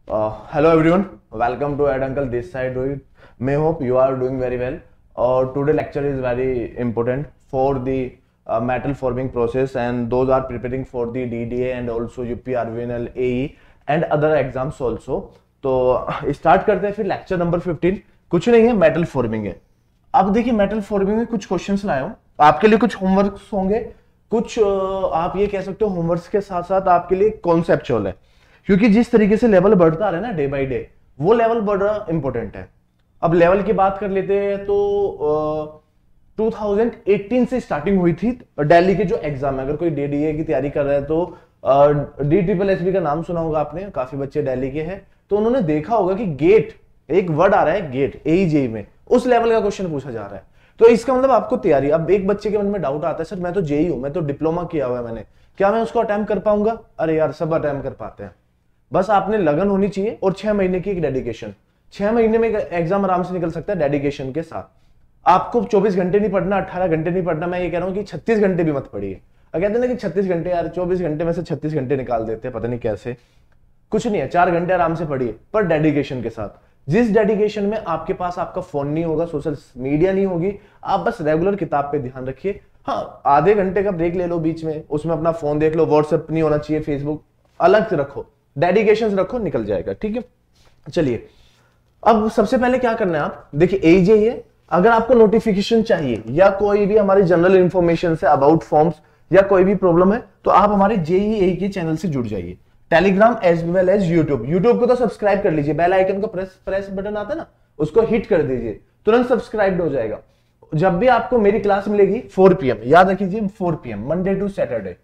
Hello everyone, welcome to Ed Uncle this side. Rohit. May hope you are doing very well. Today lecture is very important for the metal forming process, and those are preparing for the DDA and also UP RVNL AE and other exams also. तो start करते हैं फिर lecture number 15. कुछ नहीं है, metal forming है. अब देखिए मेटल फॉर्मिंग में कुछ क्वेश्चंस लाया हूं आपके लिए. कुछ होमवर्क्स होंगे, कुछ आप ये कह सकते हो होमवर्क्स के साथ साथ आपके लिए कॉन्सेप्चुअल है, क्योंकि जिस तरीके से लेवल बढ़ता आ रहा है ना डे बाय डे, वो लेवल बढ़ना इंपॉर्टेंट है. अब लेवल की बात कर लेते हैं तो 2018 से स्टार्टिंग हुई थी दिल्ली के जो एग्जाम है. अगर कोई डीडीए की तैयारी कर रहा है तो DSSB का नाम सुना होगा आपने, काफी बच्चे दिल्ली के हैं, तो उन्होंने देखा होगा कि गेट, एक वर्ड आ रहा है गेट AEJ में, उस लेवल का क्वेश्चन पूछा जा रहा है. तो इसका मतलब आपको तैयारी. अब एक बच्चे के मन में डाउट आता है, सर मैं तो जेई हूं, मैं तो डिप्लोमा किया हुआ है मैंने, क्या मैं उसको अटेम्प्ट कर पाऊंगा? अरे यार सब अटेम्प्ट कर पाते हैं, बस आपने लगन होनी चाहिए और 6 महीने की एक डेडिकेशन. 6 महीने में एग्जाम आराम से निकल सकता है डेडिकेशन के साथ. आपको 24 घंटे नहीं पढ़ना, 18 घंटे नहीं पढ़ना. मैं ये कह रहा हूं कि 36 घंटे भी मत पढ़िए. कहते हैं ना कि 36 घंटे, यार 24 घंटे में से 36 घंटे निकाल देते हैं, पता नहीं कैसे. कुछ नहीं है, 4 घंटे आराम से पढ़िए, पर डेडिकेशन के साथ. जिस डेडिकेशन में आपके पास आपका फोन नहीं होगा, सोशल मीडिया नहीं होगी, आप बस रेगुलर किताब पे ध्यान रखिए. हाँ, आधे घंटे का ब्रेक ले लो बीच में, उसमें अपना फोन देख लो, व्हाट्सएप नहीं होना चाहिए, फेसबुक अलग रखो, डेडिकेशन रखो, निकल जाएगा. ठीक है, चलिए अब सबसे पहले क्या करना है. आप देखिए AEJ है. अगर आपको नोटिफिकेशन चाहिए या कोई भी हमारी general information say about forms या कोई भी प्रॉब्लम है, तो आप हमारे JEE के चैनल से जुड़ जाइए. Telegram as well as YouTube को तो सब्सक्राइब कर लीजिए. बेल आइकन को प्रेस बटन आता है ना, उसको हिट कर दीजिए, तुरंत सब्सक्राइब हो जाएगा. जब भी आपको मेरी क्लास मिलेगी 4 PM, याद रखिए 4 PM मंडे टू सैटरडे.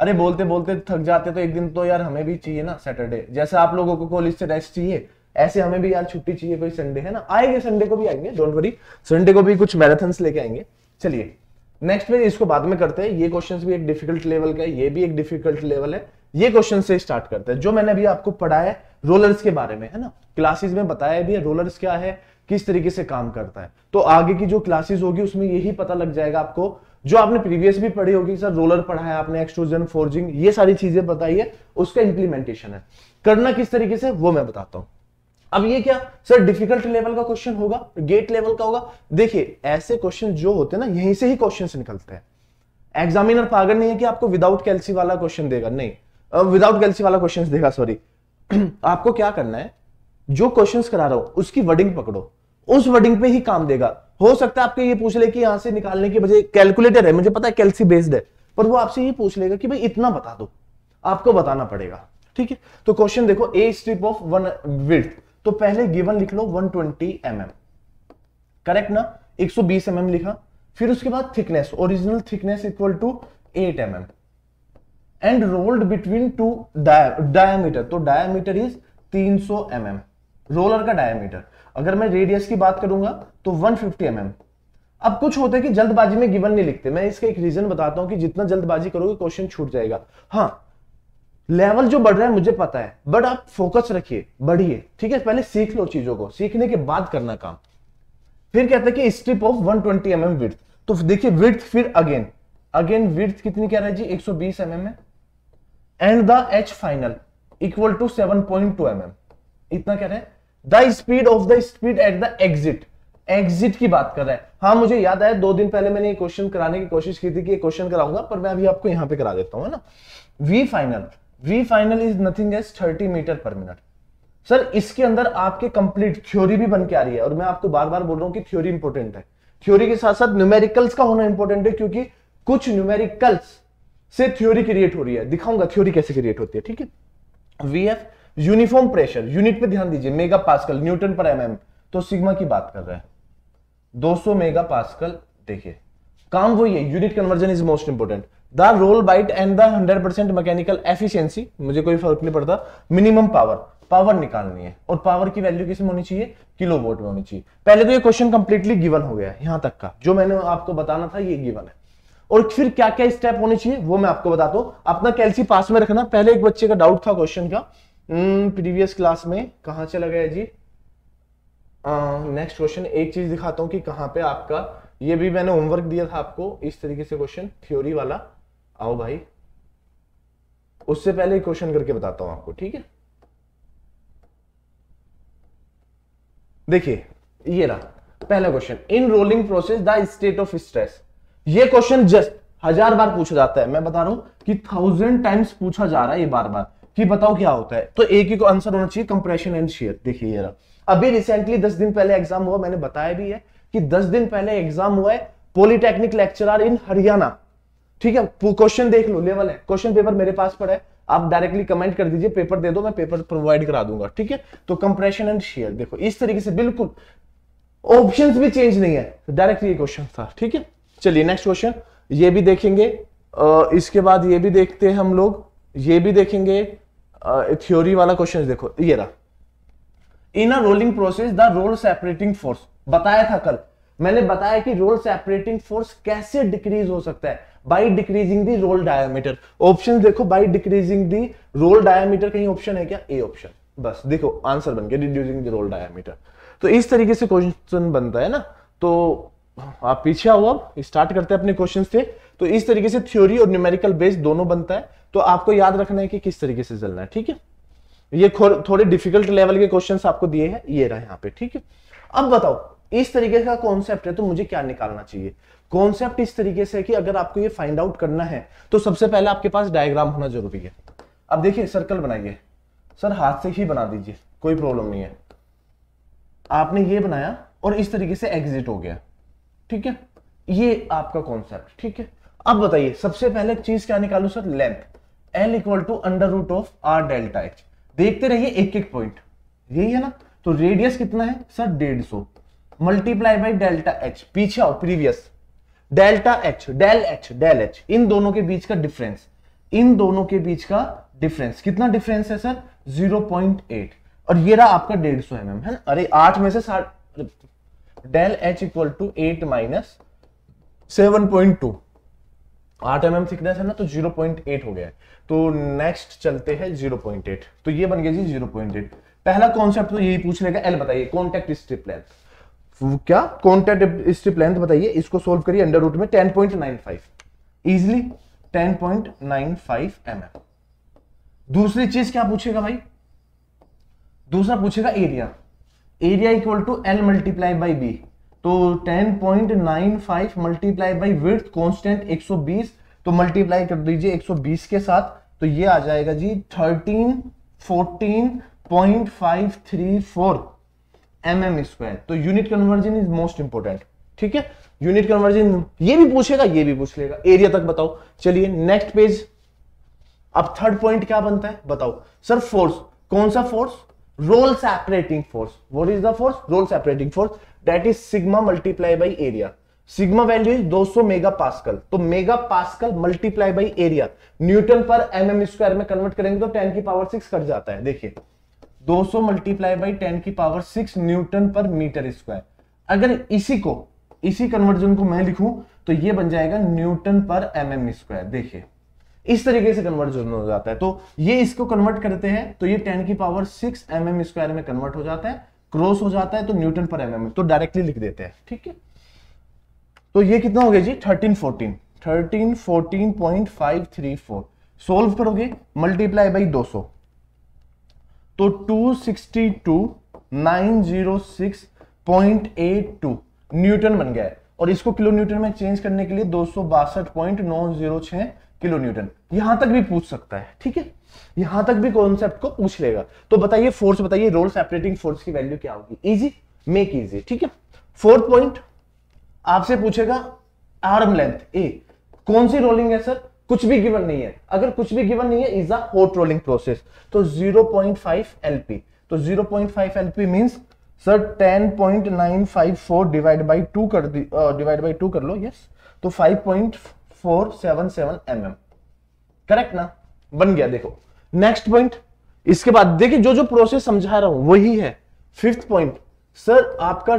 अरे बोलते बोलते थक जाते तो एक दिन तो यार हमें भी चाहिए ना सैटरडे. जैसे आप लोगों को कॉलेज से रेस्ट चाहिए, ऐसे हमें भी यार छुट्टी चाहिए. कोई संडे है ना, आएंगे संडे को भी आएंगे, डोंट वरी. संडे को भी कुछ मैराथन्स लेके आएंगे. चलिए नेक्स्ट में इसको बाद में करते हैं. ये क्वेश्चंस भी एक डिफिकल्ट लेवल का है, ये भी एक डिफिकल्ट लेवल है. ये क्वेश्चन से स्टार्ट करते हैं. जो मैंने अभी आपको पढ़ाया है रोलर्स के बारे में, है ना, क्लासेस में बताया भी है रोलर्स क्या है, किस तरीके से काम करता है. तो आगे की जो क्लासेस होगी उसमें यही पता लग जाएगा आपको. जो आपने प्रीवियस भी पढ़ी होगी, सर रोलर पढ़ाया आपने, एक्सट्रूजन, फोर्जिंग, ये सारी चीजें बताई है, उसका इंप्लीमेंटेशन है. करना किस तरीके से वो मैं बताता हूं. अब ये क्या सर डिफिकल्ट लेवल का क्वेश्चन होगा, गेट लेवल का होगा? देखिए ऐसे क्वेश्चन जो होते हैं ना, यहीं से ही क्वेश्चन निकलते हैं. एग्जामिनर पागल नहीं है कि आपको विदाउट कैलसी वाला क्वेश्चन देगा, नहीं, विदाउट कैलसी वाला क्वेश्चन देगा, सॉरी. आपको क्या करना है, जो क्वेश्चंस करा रहा हूं उसकी वर्डिंग पकड़ो, उस वर्डिंग पे ही काम देगा. हो सकता है आपके ये पूछ ले कि यहां से निकालने की बजाय, कैलकुलेटर है मुझे पता है, कैलसी बेस्ड है, पर वो आपसे ये पूछ लेगा कि भाई इतना बता दो, आपको बताना पड़ेगा. ठीक है, तो क्वेश्चन देखो, ए स्ट्रिप ऑफ 1 विड्थ, तो पहले गिवन लिख लो 120 mm, करेक्ट ना, 120 mm लिखा. फिर उसके बाद thickness, original thickness equal to 8 mm and rolled between 2 diameter, तो डायमीटर इज 300 mm, रोलर का डायमीटर. अगर मैं रेडियस की बात करूंगा तो 150 mm. अब कुछ होता है कि जल्दबाजी में गिवन नहीं लिखते. मैं इसका एक रीजन बताता हूं कि जितना जल्दबाजी करोगे क्वेश्चन छूट जाएगा. हाँ, लेवल जो बढ़ रहा है मुझे पता है, बट आप फोकस रखिए, बढ़िए. ठीक है, पहले सीख लो चीजों को, सीखने के बाद करना काम. फिर कहते हैं कि स्ट्रिप ऑफ 120 mm विड्थ, तो देखिए विड्थ, फिर अगेन विड्थ कितनी कह रहा है जी, 120 mm है. And the H final equal to 7.2 mm, इतना कह रहा है. The speed of the speed at the exit की बात कर रहा है. हाँ मुझे याद आया, 2 दिन पहले मैंने ये क्वेश्चन कराने की कोशिश की थी कि ये क्वेश्चन कराऊंगा, पर मैं अभी आपको यहां पे करा देता हूं, है ना. V final is nothing as 30 metre per minute. Sir इसके अंदर आपके कंप्लीट थ्योरी भी बन के आ रही है, और मैं आपको बार बार बोल रहा हूं कि थ्योरी इंपॉर्टेंट है. थ्योरी के साथ साथ न्यूमेरिकल्स का होना इंपॉर्टेंट है, क्योंकि कुछ न्यूमेरिकल्स से थ्योरी क्रिएट हो रही है. दिखाऊंगा थ्योरी कैसे क्रिएट होती है. ठीक है, VF यूनिफॉर्म प्रेशर, यूनिट पे ध्यान दीजिए, mega pascal, Newton per mm, तो सिग्मा की बात कर रहा है, 200 मेगा पास्कल. देखिए काम वही है, unit conversion is most important. The roll bite and the 100% mechanical efficiency, मुझे कोई फर्क नहीं पड़ता. मिनिमम पावर निकालनी है, और पावर की वैल्यू किसमें होनी चाहिए, किलोवाट में होनी चाहिए. पहले तो ये क्वेश्चन कंप्लीटली गिवन हो गया, यहां तक का जो मैंने आपको बताना था ये गिवन है. और फिर क्या क्या स्टेप होने चाहिए वो मैं आपको बताता हूं. अपना कैलसी पास में रखना. पहले एक बच्चे का डाउट था क्वेश्चन का, प्रीवियस क्लास में, कहां चला गया जी. नेक्स्ट क्वेश्चन, एक चीज दिखाता हूं कि कहां पे आपका, ये भी मैंने होमवर्क दिया था आपको इस तरीके से क्वेश्चन, थ्योरी वाला. आओ भाई, उससे पहले क्वेश्चन करके बताता हूं आपको. ठीक है, देखिए ये रहा पहला question, in rolling process the state of stress. ये क्वेश्चन जस्ट 1000 बार पूछा जाता है, मैं बता रहा हूं कि 1000 टाइम्स पूछा जा रहा है ये बार बार कि बताओ क्या होता है। तो एक ही को आंसर होना चाहिए, कंप्रेशन एंड शियर। देखिए ये रहा, अभी रिसेंटली 10 दिन पहले एग्जाम हुआ, मैंने बताया भी है कि 10 दिन पहले एग्जाम हुआ है पॉलिटेक्निक लेक्चरर इन हरियाणा। ठीक है, क्वेश्चन देख लो, लेवल है, क्वेश्चन पेपर मेरे पास पड़ा है, आप डायरेक्टली कमेंट कर दीजिए, पेपर दे दो, मैं पेपर प्रोवाइड करा दूंगा। ठीक है, तो कंप्रेशन एंड शियर देखो इस तरीके से, बिल्कुल ऑप्शंस भी चेंज नहीं है, डायरेक्ट ये क्वेश्चन था। ठीक है, चलिए नेक्स्ट क्वेश्चन ये भी देखेंगे, इसके बाद ये भी देखते हैं हम लोग, ये भी देखेंगे, थ्योरी वाला क्वेश्चन देखो ये रहा, in a rolling process the roll separating force. बताया था कल, मैंने बताया कि रोल सेपरेटिंग फोर्स कैसे डिक्रीज हो सकता है, by decreasing the roll diameter. Option देखो, by decreasing the roll diameter, कहीं ऑप्शन है क्या? ए ऑप्शन, बस देखो आंसर बन गया, रिड्यूसिंग द रोल डायमीटर। तो इस तरीके से क्वेश्चन बनता है ना, तो आप पीछे आओ, अब स्टार्ट करते हैं अपने क्वेश्चन से। तो इस तरीके से थ्योरी और न्यूमेरिकल बेस दोनों बनता है, तो आपको याद रखना है कि किस तरीके से चलना है। ठीक है, ये थोड़े डिफिकल्ट लेवल के क्वेश्चंस आपको दिए हैं, ये रहा यहाँ पे। ठीक है, अब बताओ इस तरीके का कॉन्सेप्ट है तो मुझे क्या निकालना चाहिए। कॉन्सेप्ट इस तरीके से कि अगर आपको ये फाइंड आउट करना है तो सबसे पहले आपके पास डायग्राम होना जरूरी है। अब देखिए सर्कल बनाइए, सर हाथ से ही बना दीजिए, कोई प्रॉब्लम नहीं है। आपने ये बनाया और इस तरीके से एग्जिट हो गया। ठीक है, ये आपका कॉन्सेप्ट। ठीक है, अब बताइए सबसे पहले चीज क्या निकालू sir? Length L equal to under root of R delta H। देखते रहिए एक एक पॉइंट, यही है ना। तो रेडियस कितना है sir? 150 multiply by delta H। पीछे आओ, previous delta H, del H, इन दोनों के बीच का डिफरेंस, इन दोनों के बीच का डिफरेंस कितना डिफरेंस है सर? 0.8। और ये रहा आपका 150 mm है ना। अरे 8 में से 60, del H equal to 8 minus 7.2, 8 mm thickness है ना, तो 0.8 हो गया है। तो नेक्स्ट चलते हैं 0.8, तो ये बन गया जी 0.8। पहला कॉन्सेप्ट तो यही पूछ लेगा, एल बताइए कॉन्टैक्ट स्ट्रिप लेंथ। क्या कॉन्टैक्ट स्ट्रिप लेंथ बताइए, इसको सोल्व करिए अंडर रूट में 10.95, इजिली 10.95 mm। दूसरी चीज क्या पूछेगा भाई? दूसरा पूछेगा area, area equal to L multiply by B. तो 10.95 मल्टीप्लाई बाई विड्थ कांस्टेंट 120, तो मल्टीप्लाई कर दीजिए 120 के साथ, तो ये आ जाएगा जी 14.534 mm स्क्वायर। तो unit conversion is most important. ठीक है, यूनिट कन्वर्जन ये भी पूछेगा, ये भी पूछ लेगा। एरिया तक बताओ। चलिए नेक्स्ट पेज। अब थर्ड पॉइंट क्या बनता है बताओ सर? फोर्स। कौन सा force? Roll separating force. What is the force? Roll separating force, that is sigma multiply by area. Sigma value is 200 mega pascal, तो mega pascal multiply by area, newton per mm square में convert करेंगे तो 10 की power 6 cut जाता है। देखिए 200 multiply by 10 की power 6 Newton पर मीटर स्क्वायर। अगर इसी कन्वर्जन को मैं लिखूं तो ये बन जाएगा न्यूटन पर mm स्क्वायर। देखिए इस तरीके से कन्वर्जन हो जाता है। तो ये इसको कन्वर्ट करते हैं तो ये 10 की पावर 6 mm स्क्वायर में कन्वर्ट हो जाता है, क्रॉस हो जाता है तो न्यूटन पर mm, तो डायरेक्टली लिख देते हैं। ठीक है, तो ये कितना हो गया जी? 1314.534। सोल्व करोगे मल्टीप्लाई बाई 200 तो 262,906.82 न्यूटन बन गया है। और इसको किलो न्यूटन में चेंज करने के लिए 262.906 किलो न्यूटन, यहां तक भी पूछ सकता है। ठीक है, यहां तक भी कॉन्सेप्ट को पूछ लेगा। तो बताइए फोर्स, बताइए रोल सेपरेटिंग फोर्स की वैल्यू क्या होगी? Easy, make easy. ठीक है, फोर्थ पॉइंट आपसे पूछेगा आर्म लेंथ ए। कौन सी रोलिंग है सर? कुछ भी गिवन नहीं है। अगर कुछ भी गिवन नहीं है, is a hot rolling process, तो 0.5 LP। तो 0.5 LP means sir 10.954 divide by 2 कर लो। यस, तो 5.477 mm। करेक्ट ना? बन गया। देखो नेक्स्ट पॉइंट, इसके बाद देखिए जो प्रोसेस समझा रहा हूं वही है। फिफ्थ पॉइंट सर आपका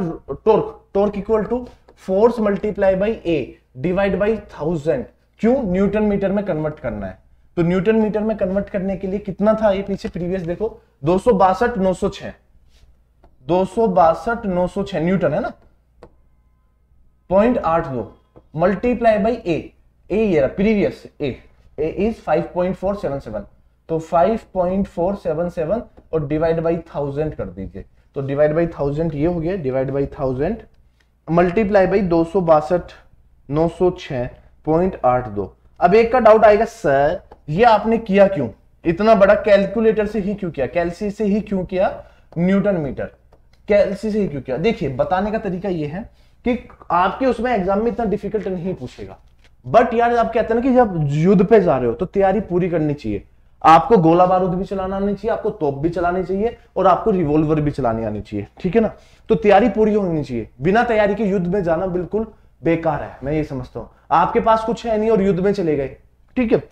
torque equal to force multiply by A divide by 1000। क्यों? न्यूटन मीटर में कन्वर्ट करना है। तो न्यूटन मीटर में कन्वर्ट करने के लिए कितना था ये पीछे प्रीवियस देखो, 262,906 262,906 न्यूटन है ना, 0.82 मल्टीप्लाई बाई ए ये प्रीवियस ए इज 5.477, तो 5.477 और डिवाइड बाई 1000 कर दीजिए। तो डिवाइड बाई 1000 ये हो गया, डिवाइड बाई 1000 मल्टीप्लाई बाई 262,906.82। अब एक का डाउट आएगा, सर ये आपने किया क्यों, इतना बड़ा कैलकुलेटर से ही क्यों किया, कैलसी से ही क्यों किया, न्यूटन मीटर कैलसी से ही क्यों किया? देखिए बताने का तरीका ये है कि आपके उसमें एग्जाम में इतना डिफिकल्ट नहीं पूछेगा, बट यार आप कहते हैं ना कि जब युद्ध पे जा रहे हो तो तैयारी पूरी करनी चाहिए। आपको गोला बारूद भी चलाना आनी चाहिए, आपको तोप भी चलानी चाहिए और आपको रिवॉल्वर भी चलानी आनी चाहिए, ठीक है ना। तो तैयारी पूरी होनी चाहिए, बिना तैयारी के युद्ध में जाना बिल्कुल बेकार है, मैं ये समझता हूं। आपके पास कुछ है नहीं और युद्ध में चले गए, ठीक है,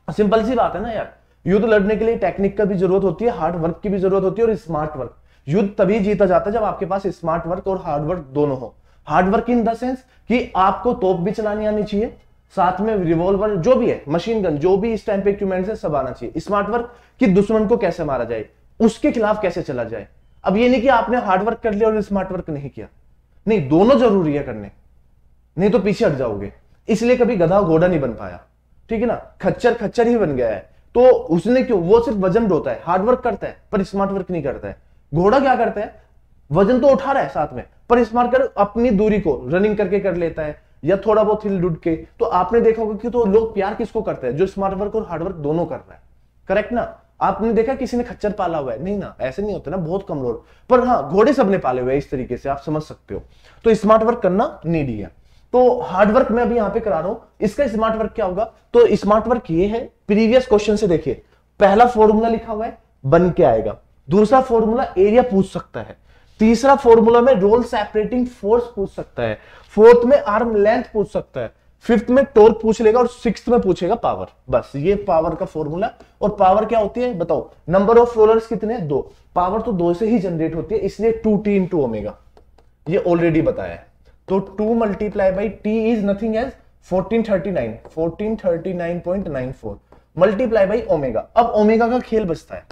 सिंपल सी बात है ना यार। युद्ध लड़ने के लिए टेक्निक का भी जरूरत होती है, हार्ड वर्क की भी जरूरत होती है और स्मार्ट वर्क। युद्ध तभी जीता जाता है जब आपके पास स्मार्ट वर्क और हार्ड वर्क दोनों हो। Hard work in the sense कि आपको तोप भी चलानी आनी चाहिए, साथ में रिवॉल्वर जो भी है, मशीन गन, जो भी इस टाइम पे इक्विपमेंट्स है सब आना चाहिए। स्मार्ट वर्क कि दुश्मन को कैसे मारा जाए, उसके खिलाफ कैसे चला जाए। अब ये नहीं कि आपने हार्ड वर्क कर लिया और स्मार्ट वर्क नहीं किया, नहीं, दोनों जरूरी है करने, नहीं तो पीछे हट जाओगे। इसलिए कभी गधा घोड़ा नहीं बन पाया, ठीक है ना, खच्चर खच्चर ही बन गया है। तो उसने क्यों, वो सिर्फ वजन ढोता है, हार्ड वर्क करता है पर स्मार्ट वर्क नहीं करता है। घोड़ा क्या करता है, वजन तो उठा रहा है साथ में, पर स्मार्ट कर अपनी दूरी को रनिंग करके कर लेता है या थोड़ा बहुत हिल डुल के। तो आपने देखा होगा कि तो लोग प्यार किसको करते हैं, जो स्मार्ट वर्क और हार्ड वर्क दोनों कर रहा है, करेक्ट ना। आपने देखा किसी ने खच्चर पाला हुआ है, नहीं ना, ऐसे नहीं होते ना, बहुत कम लोग, पर हाँ घोड़े सबने पाले हुए हैं, इस तरीके से आप समझ सकते हो। तो स्मार्ट वर्क करना नीडी है। तो हार्ड वर्क मैं अभी यहां पे करा रहा हूं, इसका स्मार्ट वर्क क्या होगा, तो स्मार्ट वर्क ये है, प्रीवियस क्वेश्चन से देखिए, पहला फॉर्मूला लिखा हुआ है बन के आएगा, दूसरा फॉर्मूला एरिया पूछ सकता है, तीसरा फॉर्मूला में रोल सेपरेटिंग फोर्स पूछ सकता है, फोर्थ में आर्म लेंथ पूछ सकता है, फिफ्थ में टॉर्क पूछ लेगा और सिक्स्थ में पूछेगा पावर। बस ये पावर का फॉर्मूला। और पावर क्या होती है बताओ, नंबर ऑफ रोलर्स कितने, 2, पावर तो 2 से ही जनरेट होती है, इसलिए 2t इंटू ओमेगा, ये ऑलरेडी बताया है। तो 2 multiply by t is nothing as 1439.94 multiply by omega. अब ओमेगा का खेल बचता है,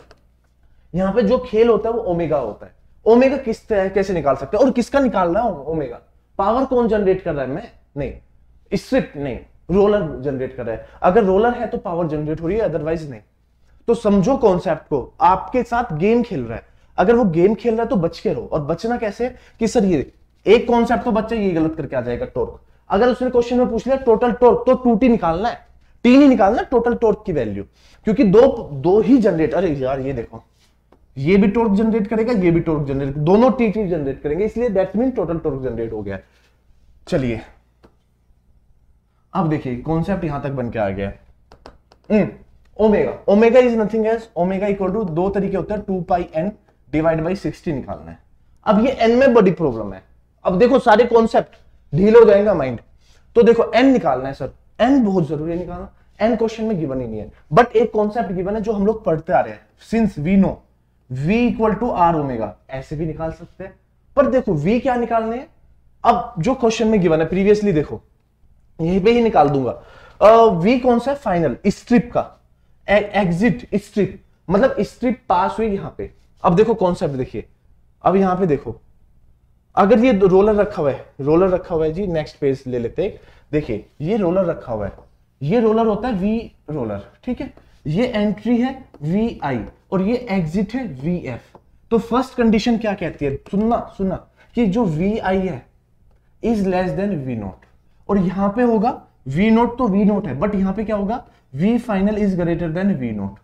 यहां पे जो खेल होता है वो ओमेगा होता है। ओमेगा किस तरह कैसे निकाल सकते हैं और किसका निकालना है ओमेगा, पावर कौन जनरेट कर रहा है, मैं नहीं, स्ट्रिप नहीं, रोलर जनरेट कर रहा है। अगर रोलर है तो पावर जनरेट हो रही है, अदरवाइज नहीं। तो समझो कॉन्सेप्ट को, आपके साथ गेम खेल रहा है, अगर वो गेम खेल रहा है तो बच के रहो। और बचना कैसे कि सर ये एक कॉन्सेप्ट तो बच्चा ये गलत करके आ जाएगा, टॉर्क। अगर उसने क्वेश्चन में पूछ लिया टोटल टॉर्क, तो 2t निकालना है, t नहीं निकालना, टोटल टॉर्क की वैल्यू, क्योंकि दो ही जनरेट, अरे यार ये देखो, ये भी टॉर्क जनरेट करेगा, ये भी टॉर्क जनरेट, दोनों टी जनरेट करेंगे, इसलिए that mean total torque generate हो गया। चलिए अब देखिए कॉन्सेप्ट यहां तक बन के आ गया। Omega, omega is nothing as, omega equal to, दो तरीके होते हैं, 2πn डिवाइड बाई 60 निकालना है। अब ये n में बड़ी प्रॉब्लम है, अब देखो सारे कॉन्सेप्ट ढील हो जाएगा माइंड। तो देखो n निकालना है सर, n बहुत जरूरी है निकालना, n क्वेश्चन में गिवन ही नहीं है, बट एक कॉन्सेप्ट गिवन है जो हम लोग पढ़ते आ रहे हैं, since we know v equal to r omega, ऐसे भी निकाल सकते हैं। पर देखो v क्या निकालने हैं, अब जो क्वेश्चन में गिवन है प्रीवियसली देखो, यहीं पे ही निकाल दूंगा। v कौन सा है, फाइनल स्ट्रिप का, एग्जिट स्ट्रिप, मतलब स्ट्रिप पास हुई यहां पे। अब देखो कॉन्सेप्ट देखिए, अब यहां पे देखो, अगर ये रोलर रखा हुआ है, रोलर रखा हुआ है जी, नेक्स्ट पेज ले लेते हैं। देखिए ये रोलर रखा हुआ है, ये रोलर होता है वी रोलर, ठीक है, ये एंट्री है वी आई और ये एग्जिट है वी एफ। तो फर्स्ट कंडीशन क्या कहती है, सुनना कि जो वी आई है is less than V naught, और यहां पे होगा वी नोट, तो वी नोट है, बट यहां पे क्या होगा, V final is greater than V naught,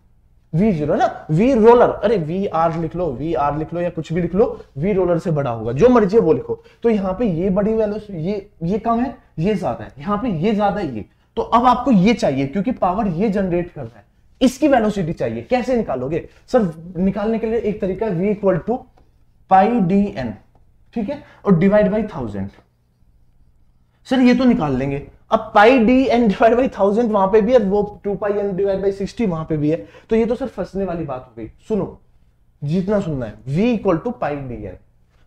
V zero ना, वी रोलर, अरे वी आर लिख लो, वी आर लिख लो या कुछ भी लिख लो, वी रोलर से बड़ा होगा, जो मर्जी है वो लिखो। तो यहाँ पे ये बड़ी वैल्यू, ये कम है, ये ज्यादा है, यहाँ पे ये ज्यादा है, ये, तो अब आपको ये चाहिए क्योंकि पावर ये जनरेट कर रहा है, इसकी वेलोसिटी चाहिए। कैसे निकालोगे सर, निकालने के लिए एक तरीका है, v equal to pi D N, ठीक है, और डिवाइड बाई 1000। सर ये तो निकाल लेंगे, अब पाई डी एन डिवाइड बाई 1000 वहां पे भी है, वो 2πn डिवाइड बाई 60 वहां पे भी है, तो ये तो सर फंसने वाली बात हो गई। सुनो जितना सुनना है, v equal to pi D N.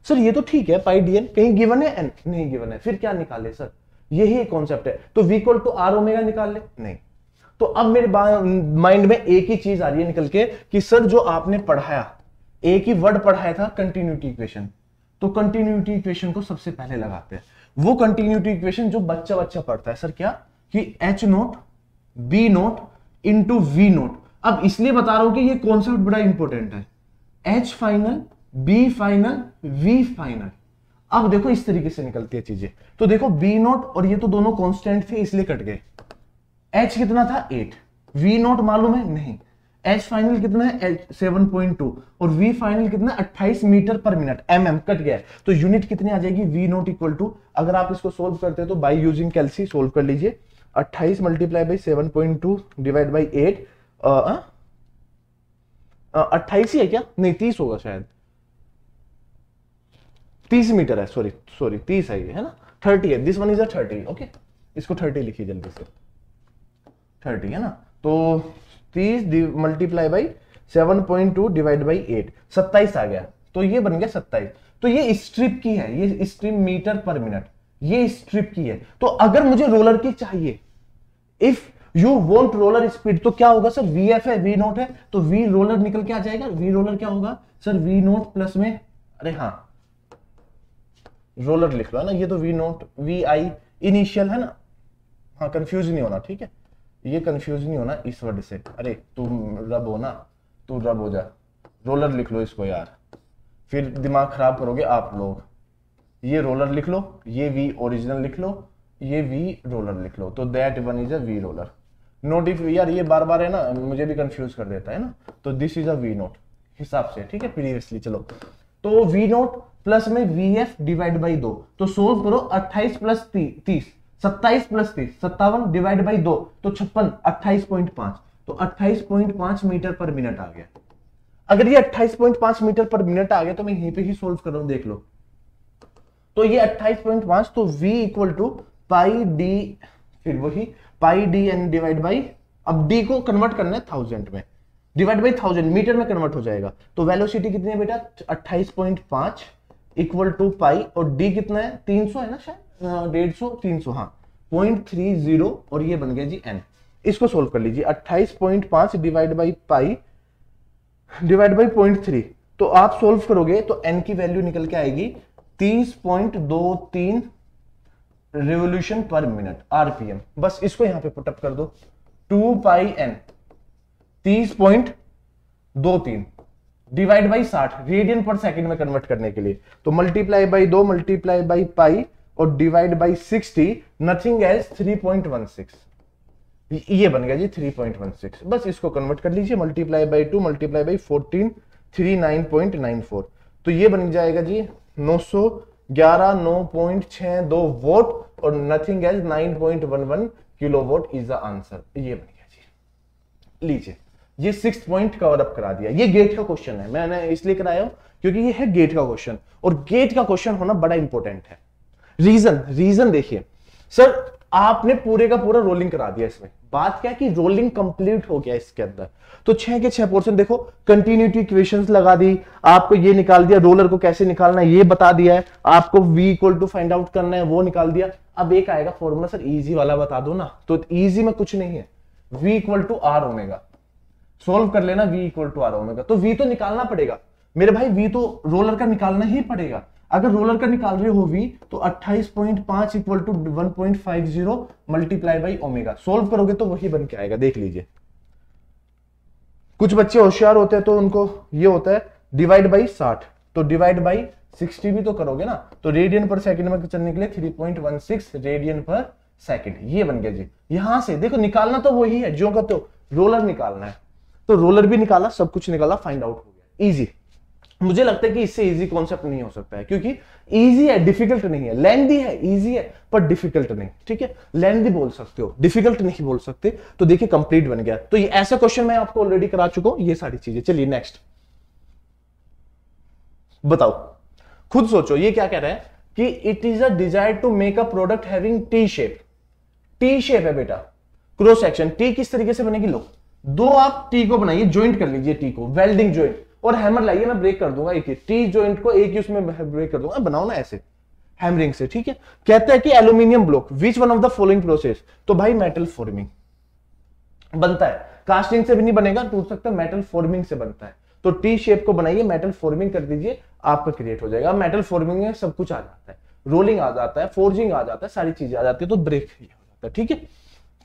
Sir ये तो ठीक है, पाई डी एन कहीं गिवन है, एन नहीं गिवन है, फिर क्या निकाले सर, यही कॉन्सेप्ट है। तो v equal to r omega निकाल ले, नहीं। तो अब मेरे माइंड में एक ही चीज आ रही है निकल के कि सर जो आपने पढ़ाया, एक ही वर्ड पढ़ाया था, कंटिन्यूटी इक्वेशन, तो कंटिन्यूटी इक्वेशन को सबसे पहले लगाते हैं। वो कंटिन्यूटी इक्वेशन जो बच्चा पढ़ता है सर, क्या कि h naught b naught into v naught. अब इसलिए बता रहा हूं कि ये कॉन्सेप्ट बड़ा इंपॉर्टेंट है, h final b final, v final. अब देखो इस तरीके से निकलती है चीजें। तो देखो बी नोट और ये तो दोनों कांस्टेंट थे इसलिए कट गए। एच कितना था 8, वी नोट मालूम है नहीं, एच फाइनल कितना है 7.2 और वी फाइनल कितना 28 metre per minute, mm cut गया। तो यूनिट कितनी आ जाएगी वी नोट इक्वल टू, अगर आप इसको सोल्व करते हैं तो बाय यूजिंग कैलसी सोल्व कर लीजिए। 28 मल्टीप्लाई बाई 7.2 डिवाइड बाई 8, 28 ही है क्या, नहीं 30 होगा शायद, 30 मीटर है, सॉरी 30 है ये, है ना, 30 है, this one is a 30, okay, इसको 30 लिखिए जल्दी से, 30 है ना। तो 30 मल्टीप्लाई बाई 7.2 डिवाइड बाई 8, 27 आ गया, तो ये बन गया 27। तो ये स्ट्रिप की है, ये स्ट्रिप मीटर पर मिनट, ये स्ट्रिप की है। तो अगर मुझे रोलर की चाहिए, if you want roller speed, तो क्या होगा सर, वी एफ है, वी नोट है, तो वी रोलर निकल के आ जाएगा। वी रोलर क्या होगा सर, वी नोट प्लस में, अरे हाँ रोलर लिख लो है ना, ये तो we naught v i initial है ना, हाँ कंफ्यूज नहीं होना, ठीक है, ये कंफ्यूज नहीं होना इस वर्ड से। अरे तुम रब हो ना, तू रब हो जा, रोलर लिख लो इसको यार, फिर दिमाग खराब करोगे आप लोग। ये रोलर लिख लो, ये वी ओरिजिनल लिख लो, ये वी रोलर लिख लो, तो that one is a v roller. Note if, यार ये बार बार है ना, मुझे भी कंफ्यूज कर देता है ना, तो this is a v naught हिसाब से, ठीक है, प्रीवियसली। चलो तो वी नोट प्लस में वी एफ डिवाइड बाई 2, तो सोल्व करो, 28 प्लस 30, 27 प्लस 30, 57 डिवाइड बाई 2, तो 56, 28.5, तो 28.5 मीटर पर मिनट आ गया। अगर ये 28.5 मीटर पर मिनट आ गया तो मैं यहीं पे ही सोल्व कर रहा हूं, देख लो। तो ये 28.5, तो v equal to pi d, फिर वही pi D n divide by, अब d को कन्वर्ट करना है 1000 में, डिवाइड बाई 1000 मीटर में कन्वर्ट हो जाएगा। तो वेलोसिटी कितनी है बेटा 28.5 इक्वल टू पाई, और d कितना है 300 है ना शायद, 150 300, हाँ 0.30, और ये बन गया जी n। इसको सोल्व कर लीजिए, 28.5 divide by pi divide by 0.3, तो आप सोल्व करोगे तो n की वैल्यू निकल के आएगी 30.23 रिवोल्यूशन पर मिनट, आरपीएम। बस इसको यहां पे पुटअप कर दो, 2 पाई n 30.23 डिवाइड बाई 60 रेडियन पर सेकंड में कन्वर्ट करने के लिए, तो multiply by 2 multiply by pi और डिवाइड बाई 60, नथिंग एज 3.16, ये बन गया जी 3.16। बस इसको कन्वर्ट कर लीजिए, मल्टीप्लाई बाई 2 मल्टीप्लाई बाई 14, 39.94, तो ये बन जाएगा जी 911.9.62 वोट, और nothing as 9.11 kilowatt is the answer. ये बन गया जी, लीजिए ये 6 पॉइंट कवर अप करा दिया। ये गेट का क्वेश्चन है, मैंने इसलिए कराया हूं क्योंकि ये है गेट का क्वेश्चन, और गेट का क्वेश्चन होना बड़ा इंपॉर्टेंट है। रीजन देखिए सर, आपने पूरे का पूरा रोलिंग करा दिया इसमें, बात क्या है कि रोलिंग कंप्लीट हो गया इसके अंदर, तो 6 के 6 पोर्शन देखो, कंटिन्यूटी इक्वेशंस लगा दी, आपको ये निकाल दिया, रोलर को कैसे निकालना है ये बता दिया है, आपको v equal to find out करना है वो निकाल दिया। अब एक आएगा फॉर्मूला, सर इजी वाला बता दो ना, तो इजी में कुछ नहीं है, v equal to r omega, solve कर लेना, v equal to r omega. तो v तो निकालना पड़ेगा मेरे भाई, v तो रोलर का निकालना ही पड़ेगा। अगर रोलर का निकाल रहे हो v, तो 28.5 equal to 1.50 multiply by omega, solve करोगे तो वही बन के आएगा, देख लीजिए। कुछ बच्चे होशियार होते हैं तो उनको ये होता है डिवाइड बाई 60, तो डिवाइड बाई 60 भी तो करोगे ना, तो रेडियन पर सेकंड में चलने के लिए 3.16 रेडियन पर सेकंड, ये बन गया जी। यहां से देखो निकालना तो वही है, जो कहते हो रोलर निकालना है, तो रोलर भी निकाला, सब कुछ निकाला, फाइंड आउट हो गया, इजी। मुझे लगता है कि इससे इजी कॉन्सेप्ट नहीं हो सकता है, क्योंकि इजी है, डिफिकल्ट नहीं है, लेंथी है, इजी है पर डिफिकल्ट नहीं, ठीक है, लेंथी बोल सकते हो, डिफिकल्ट नहीं बोल सकते। तो देखिए कंप्लीट बन गया। तो ये ऐसा क्वेश्चन मैं आपको ऑलरेडी करा चुका हूं, ये सारी चीजें। चलिए नेक्स्ट बताओ, खुद सोचो ये क्या कह रहा है कि it is a desire to make a product having T shape. T shape है बेटा, क्रॉस सेक्शन, टी किस तरीके से बनेगी, लो दो आप टी को बनाइए, ज्वाइंट कर लीजिए टी को, वेल्डिंग ज्वाइंट, और हैमर लाइए, मैं ब्रेक कर दूंगा एक ही टी ज्वाइंट को, एक ही उसमें ब्रेक कर दूंगा, बनाओ ना ऐसे हैमरिंग से, ठीक है। कहता है कि aluminium block, which one of the following process, तो भाई मेटल फॉर्मिंग बनता है, कास्टिंग से भी नहीं बनेगा, टूट सकता है, मेटल फॉर्मिंग से बनता है। तो टी शेप को बनाइए, मेटल फॉर्मिंग कर दीजिए, आपका क्रिएट हो जाएगा। मेटल फॉर्मिंग में सब कुछ आ जाता है, रोलिंग आ जाता है, फोर्जिंग आ जाता है, सारी चीजें आ जाती है, तो ब्रेक हो जाता है, ठीक है।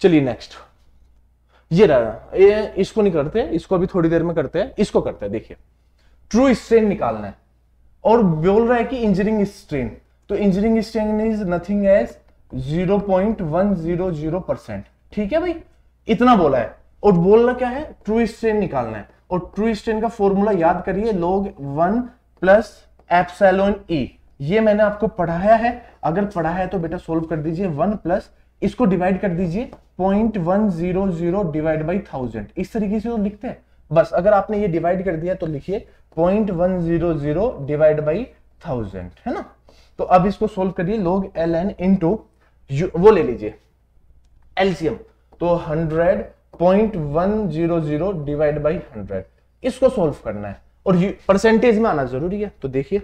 चलिए नेक्स्ट, ये रहा, ये इसको नहीं करते, इसको अभी थोड़ी देर में करते हैं, इसको करते हैं। देखिए ट्रू स्ट्रेन निकालना है, और बोल रहा है कि इंजीनियरिंग स्ट्रेन, तो engineering strain is nothing as 0.100%। ठीक है भाई, इतना बोला है। और बोलना क्या है, ट्रू स्ट्रेन निकालना है। और ट्रू स्ट्रेन का फॉर्मूला याद करिए, log 1 प्लस एप्सिलॉन ई। ये मैंने आपको पढ़ाया है, अगर पढ़ा है तो बेटा सोल्व कर दीजिए। 1 प्लस इसको डिवाइड कर दीजिए 0.100 डिवाइड बाई 1000, इस तरीके से तो लिखते हैं। बस अगर आपने ये डिवाइड कर दिया तो लिखिए 0.100 डिवाइड बाई 1000, है ना। तो अब इसको सोल्व करिए, log ln इंटू वो ले लीजिए एलसीएम, तो 100.100 डिवाइड बाई 100, इसको सोल्व करना है और परसेंटेज में आना जरूरी है। तो देखिए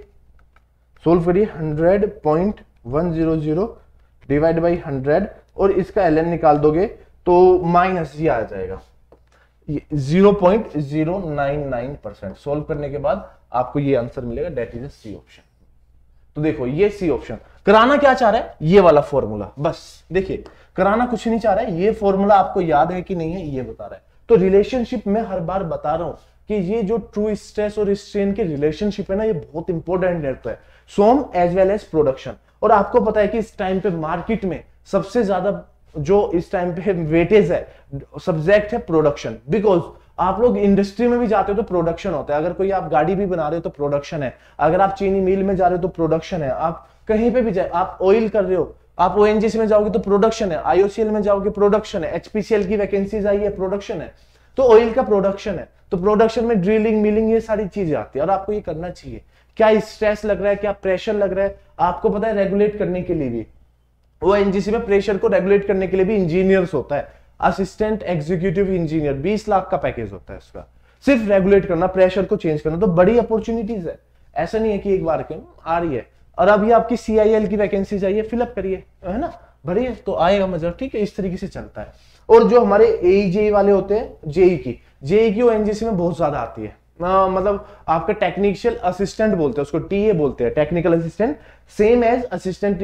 सोल्व करिए 100.100 डिवाइड बाई 100 और इसका ln निकाल दोगे तो माइनस ये आ जाएगा 0.099%। सोल्व करने के बाद आपको ये आंसर मिलेगा, दैट इज सी ऑप्शन। तो देखो ये सी ऑप्शन। कराना क्या चाह रहा है, ये वाला फॉर्मूला। बस देखिए कराना कुछ नहीं चाह रहा है, ये फॉर्मूला आपको याद है कि नहीं है ये बता रहा है। तो रिलेशनशिप में हर बार बता रहा हूं कि ये जो ट्रू स्ट्रेस और स्ट्रेन के रिलेशनशिप है ना, ये बहुत इंपॉर्टेंट रहता है, सोम एज वेल एज प्रोडक्शन। और आपको पता है कि इस टाइम पे मार्केट में सबसे ज्यादा जो इस टाइम पे वेटेज है सब्जेक्ट है प्रोडक्शन। बिकॉज आप लोग इंडस्ट्री में भी जाते हो तो प्रोडक्शन होता है, अगर कोई आप गाड़ी भी बना रहे हो तो प्रोडक्शन है, अगर आप चीनी मिल में जा रहे हो तो प्रोडक्शन है, आप कहीं पे भी जाए, आप ऑयल कर रहे हो, आप ओएनजीसी में जाओगे तो प्रोडक्शन है, आईओसीएल में जाओगे प्रोडक्शन है, एचपीसीएल की वैकेंसीज आई है प्रोडक्शन है, तो ऑयल का प्रोडक्शन है। तो प्रोडक्शन में ड्रिलिंग मिलिंग ये सारी चीजें आती है और आपको ये करना चाहिए। क्या स्ट्रेस लग रहा है, क्या प्रेशर लग रहा है, आपको पता है रेगुलेट करने के लिए भी ओएनजीसी में प्रेशर को रेगुलेट करने के लिए भी इंजीनियर्स होता है, असिस्टेंट एग्जीक्यूटिव इंजीनियर, 20 लाख का पैकेज होता है उसका, सिर्फ रेगुलेट करना, प्रेशर को चेंज करना। तो बड़ी अपॉर्चुनिटीज है, ऐसा नहीं है कि एक बार के आ रही है। और अभी आपकी सीआईएल की वैकेंसी चाहिए, फिलअप करिए, है ना, बढ़िया, तो आएगा मजा। ठीक है, इस तरीके से चलता है। और जो हमारे एई जेई वाले होते हैं, जेई की ओएनजीसी में बहुत ज्यादा आती है, मतलब आपका टेक्निकल असिस्टेंट बोलते हैं उसको, टीए बोलते हैं, technical assistant, same as assistant,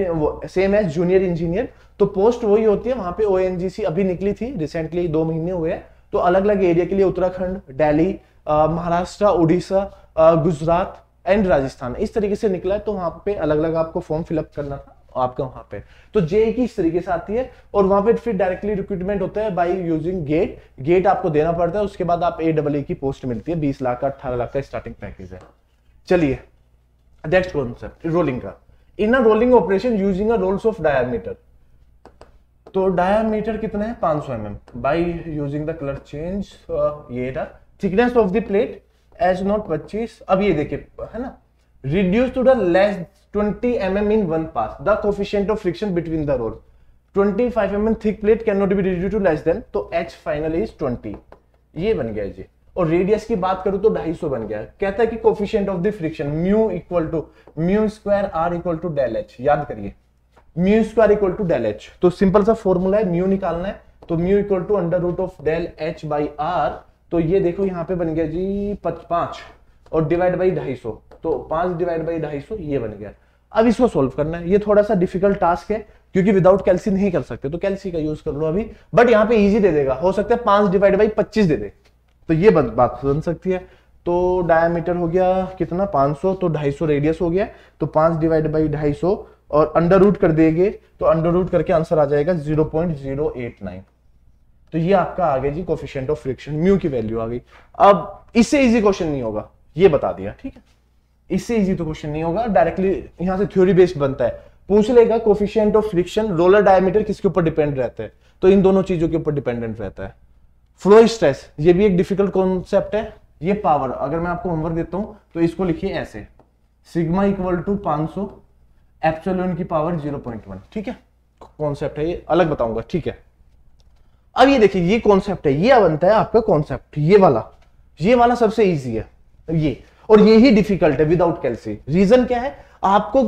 same as junior engineer. तो पोस्ट वही होती है वहां पे। ओएनजीसी अभी निकली थी रिसेंटली, 2 महीने हुए हैं। तो अलग अलग एरिया के लिए उत्तराखंड, दिल्ली, महाराष्ट्र, उड़ीसा, गुजरात एंड राजस्थान, इस तरीके से निकला है। तो वहां पे अलग अलग आपको फॉर्म फिलअप करना था आपका वहां पे। तो जेई की इस तरीके से आती है और वहां पे फिर डायरेक्टली रिक्रूटमेंट होता है बाय यूजिंग गेट आपको देना पड़ता है। उसके बाद आप AEE की पोस्ट मिलती है, 20 लाख का, 18 लाख का स्टार्टिंग पैकेज है। चलिए नेक्स्ट कॉन्सेप्ट, रोलिंग का। In a rolling operation using a rolls of diameter. तो डायमीटर कितना है, 500 mm by using the colour change, ये था thickness of the plate as not 25। अब ये देखिए, है ना, reduce to the less 20 mm in one pass, the coefficient of friction between the rolls, 25 mm thick plate cannot be reduced to less than, तो H final is 20, ये बन गया जी। और रेडियस की बात करूं तो 250 बन गया। कहता है कि coefficient of the friction mu equal to mu square r equal to del h. याद करिए mu square equal to del h, तो सिंपल सा फॉर्मूला है, म्यू निकालना है तो mu equal to under root of del h by r. तो ये देखो यहाँ पे बन गया जी 5 और डिवाइड बाई 250, तो 5 डिवाइड बाई 250 ये बन गया। अब इसको सोल्व करना है, ये थोड़ा सा डिफिकल्ट टास्क है क्योंकि विदाउट कैल्सी नहीं कर सकते, तो कैल्सी का यूज कर लो अभी। बट यहाँ पे इजी दे देगा, हो सकता है 5 डिवाइड बाई 25 दे दे, तो ये बात बन सकती है। तो डायमीटर हो गया कितना 500, तो 250 रेडियस हो गया, तो 5 डिवाइड बाई 250 और अंडर रूट कर देंगे तो अंडर रूट करके आंसर आ जाएगा 0.089। तो ये आपका आ गया जी कोफिशिएंट ऑफ फ्रिक्शन, म्यू की वैल्यू आ गई। अब इससे इजी क्वेश्चन नहीं होगा, ये बता दिया, ठीक है। इससे इजी तो क्वेश्चन नहीं होगा, डायरेक्टली यहां से थ्योरी बेस्ड बनता है। पूछ लेगा coefficient of friction, roller diameter किसके ऊपर डिपेंड रहता है, तो इन दोनों चीजों के ऊपर डिपेंडेंट रहता है। फ्लो स्ट्रेस, ये भी एक डिफिकल्ट कॉन्सेप्ट है। ये पावर, अगर मैं आपको होमवर्क देता हूं तो इसको लिखिए ऐसे, सिग्मा इक्वल टू 500 एप्सिलॉन की पावर 0.1, ठीक है। कॉन्सेप्ट है ये, अलग बताऊंगा, ठीक है। अब ये देखिए, ये कॉन्सेप्ट है, ये बनता है आपका कॉन्सेप्ट, ये वाला सबसे इजी है ये, और ये ही डिफिकल्ट है विदाउट कैल्सी। रीजन क्या है, आपको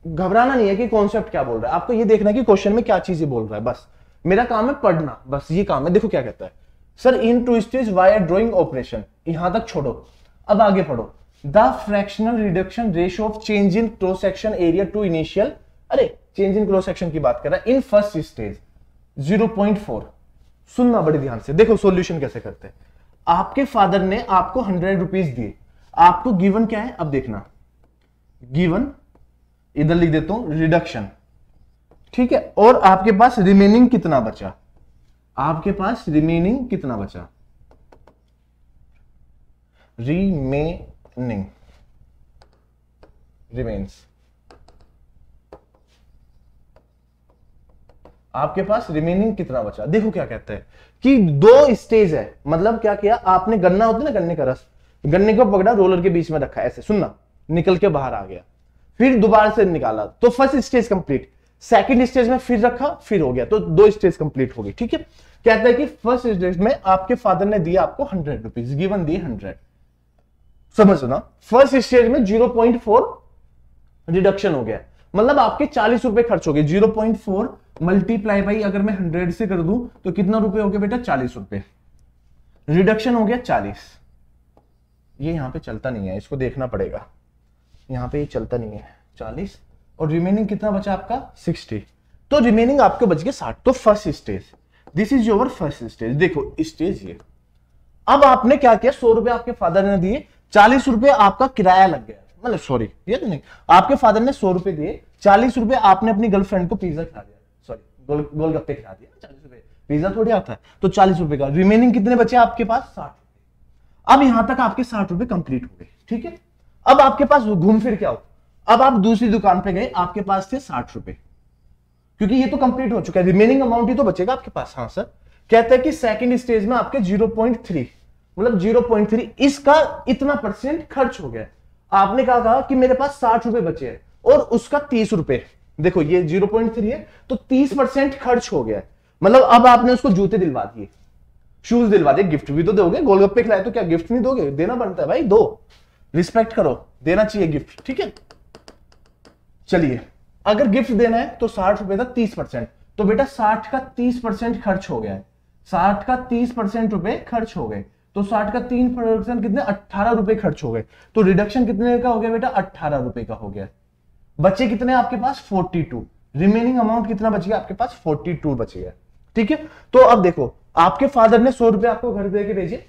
घबराना नहीं है कि कॉन्सेप्ट क्या बोल रहा है, आपको ये देखना है कि क्वेश्चन में क्या चीजें बोल रहा है। बस मेरा काम है पढ़ना, बस ये काम है। देखो क्या कहता है, sir in two stage wire drawing operation, यहां तक छोड़ो, अब आगे पढ़ो। The fractional reduction ratio of change in cross section area to initial, अरे चेंज इन क्रॉस सेक्शन की बात कर रहा है, इन फर्स्ट स्टेज 0.4। सुनना बड़े ध्यान से, देखो सॉल्यूशन कैसे करते हैं। आपके फादर ने आपको 100 रुपीज दिए, आपको गिवन क्या है, अब देखना गिवन, इधर लिख देता हूं रिडक्शन, ठीक है। और आपके पास रिमेनिंग कितना बचा, आपके पास रिमेनिंग कितना बचा, रिमेनिंग, रिमेन्स, आपके पास रिमेनिंग कितना बचा। देखो क्या कहता है कि दो स्टेज है, मतलब क्या किया आपने, गन्ना होता है ना, गन्ने का रस, गन्ने को पकड़ा, रोलर के बीच में रखा, ऐसे सुनना, निकल के बाहर आ गया, फिर दोबारा से निकाला, तो first stage complete, second stage में फिर रखा, फिर हो गया, तो दो स्टेज कंप्लीट हो गई, ठीक है। कहता है कि फर्स्ट स्टेज में आपके फादर ने दिया आपको 100 रुपीज, गिवन दिए 100, समझना, फर्स्ट स्टेज में 0.4 रिडक्शन हो गया, मतलब आपके 40 रुपए खर्च हो गए। 0.4 मल्टीप्लाई बाई अगर मैं 100 से कर दूं तो कितना रुपए हो गया बेटा, 40 रुपए, रिडक्शन हो गया 40। ये यहां पे चलता नहीं है, इसको देखना पड़ेगा, यहां पे ये चलता नहीं है, 40, और रिमेनिंग कितना बचा आपका 60, तो रिमेनिंग आपके बच गए 60। तो first stage, this is your first stage. देखो स्टेज ये, अब आपने क्या किया, 100 रुपए आपके फादर ने दिए, 40 रुपए आपका किराया लग गया, मतलब सॉरी ये तो नहीं, आपके फादर ने 100 रुपए दिए, 40 रुपए आपने अपनी गर्लफ्रेंड को पिज्जा खिला दिया, सॉरी गोलगप्पे खिला दिया, 40 रुपए पिज्जा थोड़ी आता है, तो 40 रुपए का, रिमेनिंग कितने बचे आपके पास 60 रुपए। अब यहां तक आपके 60 रुपए कंप्लीट हो गए, ठीक है। अब आपके पास घूम फिर के आओ, अब आप दूसरी दुकान पे गए, आपके पास थे 60 रुपए, क्योंकि ये तो कंप्लीट हो चुका है, रिमेनिंग अमाउंट ही तो बचेगा आपके पास। हाँ सर, कहता है कि सेकंड स्टेज में आपके 0.3, मतलब 0.3 इसका इतना परसेंट खर्च हो गया। आपने कहा कि मेरे पास 60 रुपए बचे हैं और उसका 30 रुपए, देखो ये 0.3 है तो 30% खर्च हो गया, मतलब अब आपने उसको जूते दिलवा दिए, शूज दिलवा दिए, गिफ्ट भी तो दोगे, गोलगप्पे खिलाए तो क्या गिफ्ट नहीं दोगे, देना बनता है भाई, दो, रिस्पेक्ट करो, देना चाहिए गिफ्ट, ठीक है। चलिए अगर गिफ्ट देना है तो 60 रुपए का 30%, तो बेटा 60 का 30% खर्च हो गया है, 60 का 30% रुपए खर्च हो गए, तो 60 का 3% कितने, 18 रुपए खर्च हो गए, तो रिडक्शन कितने का हो गया बेटा, 18 रुपए का हो गया। बचे कितने आपके पास 42, रिमेनिंग अमाउंट कितना बच गया आपके पास 42 बच गया, ठीक है। तो अब देखो आपके फादर ने 100 रुपए आपको घर दे के भेजे,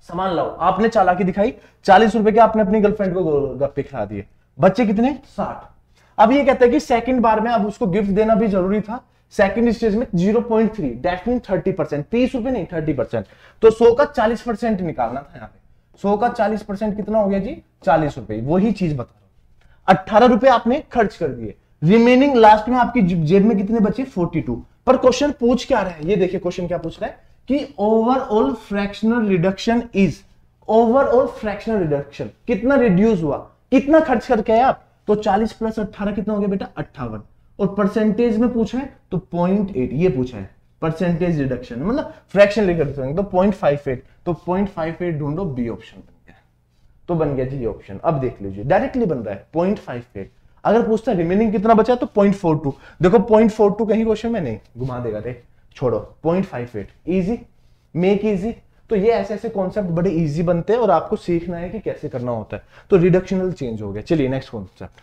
सामान लाओ, आपने चालाकी दिखाई, 40 रुपए के आपने अपनी गर्लफ्रेंड को गप्पे खिला दिए, बच्चे कितने 60। अब ये कहता है कि सेकंड बार में अब उसको गिफ्ट देना भी जरूरी था, सेकंड स्टेज में 0.3, दैट मीन 30%, 30 रुपए नहीं 30%, तो 100 का 40% निकालना था यहाँ पे, 100 का 40% कितना हो गया जी 40 रुपए, वही चीज बता रहा हूं, 18 रुपए आपने खर्च कर दिए, रिमेनिंग लास्ट में आपकी जेब में कितने बचे 42। पर क्वेश्चन पूछ क्या रहा है, ये देखिए क्वेश्चन क्या पूछ रहा है कि overall fractional reduction is, overall fractional reduction कितना रिड्यूस हुआ, कितना खर्च करके आए आप, तो 40 प्लस 18 कितना हो गया बेटा 58, और परसेंटेज में पूछा है तो 0.8 ये पूछा है, परसेंटेज रिडक्शन मतलब फ्रैक्शन लेकर तो 0.58, तो 0.58 ढूंढो, बी ऑप्शन बन गया, तो बन गया जी ये ऑप्शन। अब देख लीजिए डायरेक्टली बन रहा है 0.58, अगर पूछता है रिमेनिंग कितना बचा तो 0.42, देखो 0.42 कहीं क्वेश्चन में नहीं, घुमा देगा रे, छोड़ो 0.58, इजी, मेक इजी। तो ये ऐसे ऐसे कॉन्सेप्ट बड़े इजी बनते हैं और आपको सीखना है कि कैसे करना होता है। तो रिडक्शनल चेंज हो गया। चलिए नेक्स्ट कॉन्सेप्ट,